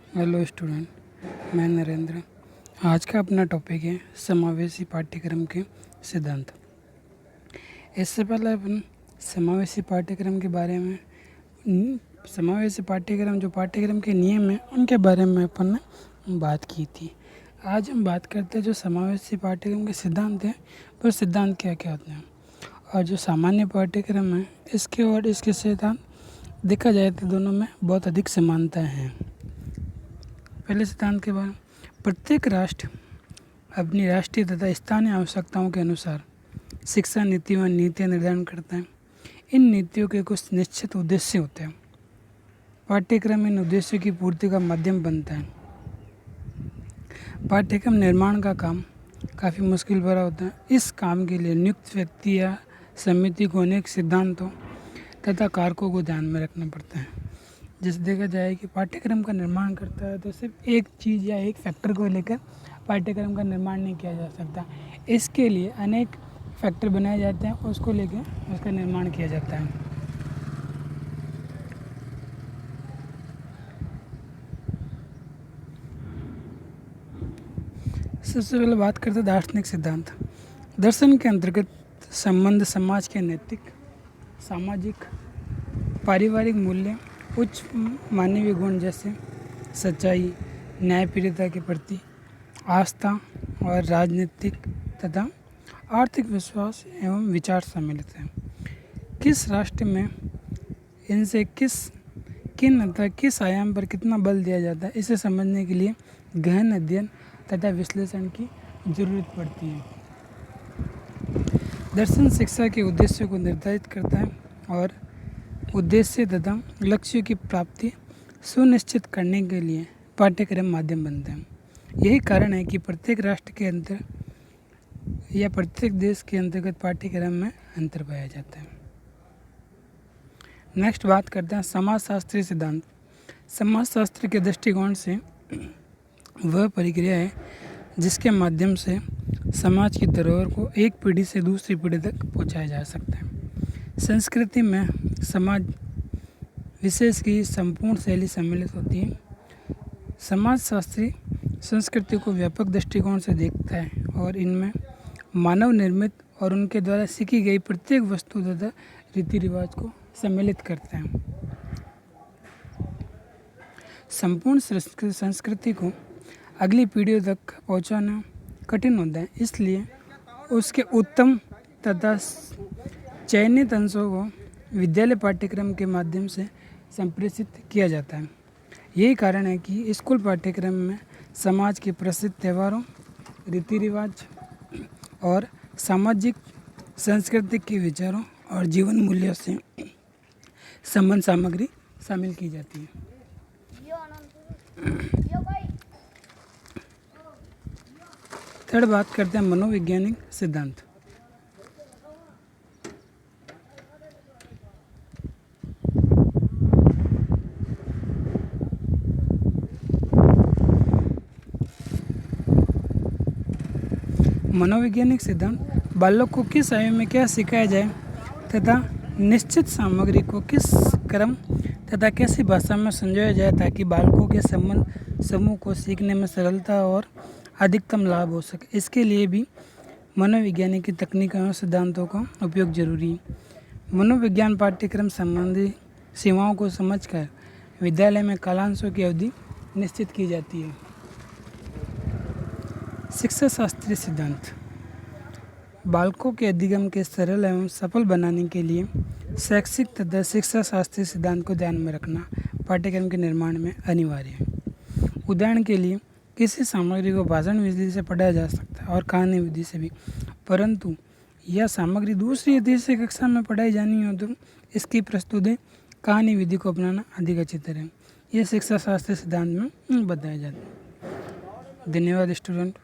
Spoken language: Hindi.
हेलो स्टूडेंट, मैं नरेंद्र। आज का अपना टॉपिक है समावेशी पाठ्यक्रम के सिद्धांत। इससे पहले अपन समावेशी पाठ्यक्रम के बारे में समावेशी पाठ्यक्रम जो पाठ्यक्रम के नियम हैं उनके बारे में अपन ने बात की थी। आज हम बात करते हैं जो समावेशी पाठ्यक्रम के सिद्धांत हैं वो सिद्धांत क्या क्या होते हैं, और जो सामान्य पाठ्यक्रम है इसके और इसके सिद्धांत देखा जाए तो दोनों में बहुत अधिक समानताएं हैं। पहले सिद्धांत के बारे में, प्रत्येक राष्ट्र अपनी राष्ट्रीय तथा स्थानीय आवश्यकताओं के अनुसार शिक्षा नीति व नीतियाँ निर्धारण करता है। इन नीतियों के कुछ निश्चित उद्देश्य होते हैं। पाठ्यक्रम इन उद्देश्यों की पूर्ति का माध्यम बनता है। पाठ्यक्रम निर्माण का काम काफ़ी मुश्किल भरा होता है। इस काम के लिए नियुक्त व्यक्ति या समिति को अनेक सिद्धांतों तथा कारकों को ध्यान में रखना पड़ता है। जैसे देखा जाए कि पाठ्यक्रम का निर्माण करता है तो सिर्फ एक चीज़ या एक फैक्टर को लेकर पाठ्यक्रम का निर्माण नहीं किया जा सकता। इसके लिए अनेक फैक्टर बनाए जाते हैं, उसको लेकर उसका निर्माण किया जाता है। सबसे पहले बात करते हैं दार्शनिक सिद्धांत। दर्शन के अंतर्गत संबंध समाज के नैतिक, सामाजिक, पारिवारिक मूल्य, उच्च मानवीय गुण जैसे सच्चाई, न्यायप्रियता के प्रति आस्था और राजनीतिक तथा आर्थिक विश्वास एवं विचार सम्मिलित हैं। किस राष्ट्र में इनसे किन अथवा किस आयाम पर कितना बल दिया जाता है, इसे समझने के लिए गहन अध्ययन तथा विश्लेषण की जरूरत पड़ती है। दर्शन शिक्षा के उद्देश्यों को निर्धारित करता है और उद्देश्य तथा लक्ष्यों की प्राप्ति सुनिश्चित करने के लिए पाठ्यक्रम माध्यम बनते हैं। यही कारण है कि प्रत्येक राष्ट्र के अंतर या प्रत्येक देश के अंतर्गत पाठ्यक्रम में अंतर पाया जाता है। नेक्स्ट बात करते हैं समाजशास्त्रीय सिद्धांत। समाजशास्त्र के दृष्टिकोण से वह प्रक्रिया है जिसके माध्यम से समाज की धरोहर को एक पीढ़ी से दूसरी पीढ़ी तक पहुंचाया जा सकता है। संस्कृति में समाज विशेष की संपूर्ण शैली सम्मिलित होती है। समाजशास्त्री संस्कृति को व्यापक दृष्टिकोण से देखता है और इनमें मानव निर्मित और उनके द्वारा सीखी गई प्रत्येक वस्तु तथा रीति रिवाज को सम्मिलित करता है। संपूर्ण संस्कृति को अगली पीढ़ियों तक पहुंचाना कठिन होता है, इसलिए उसके उत्तम तथा चयनित अंशों को विद्यालय पाठ्यक्रम के माध्यम से संप्रेषित किया जाता है। यही कारण है कि स्कूल पाठ्यक्रम में समाज के प्रसिद्ध त्योहारों, रीति रिवाज और सामाजिक सांस्कृतिक के विचारों और जीवन मूल्यों से संबंध सामग्री शामिल की जाती है। थर्ड बात करते हैं मनोवैज्ञानिक सिद्धांत। मनोवैज्ञानिक सिद्धांत बालक को किस आयु में क्या सिखाया जाए तथा निश्चित सामग्री को किस क्रम तथा कैसी भाषा में समझाया जाए ताकि बालकों के समूह को सीखने में सरलता और अधिकतम लाभ हो सके, इसके लिए भी मनोविज्ञान की तकनीकों और सिद्धांतों का उपयोग जरूरी है। मनोविज्ञान पाठ्यक्रम संबंधी सीमाओं को समझकर विद्यालय में कालांशों की अवधि निश्चित की जाती है। शिक्षा शास्त्रीय सिद्धांत बालकों के अधिगम के सरल एवं सफल बनाने के लिए शैक्षिक तथा शिक्षा शास्त्रीय सिद्धांत को ध्यान में रखना पाठ्यक्रम के निर्माण में अनिवार्य है। उदाहरण के लिए किसी सामग्री को भाषण विधि से पढ़ाया जा सकता है और कहानी विधि से भी, परंतु यह सामग्री दूसरी या तीसरी कक्षा में पढ़ाई जानी हो तो इसकी प्रस्तुति कहानी विधि को अपनाना अधिक उचित है। यह शिक्षा शास्त्रीय सिद्धांत में बताया जाता है। धन्यवाद स्टूडेंट।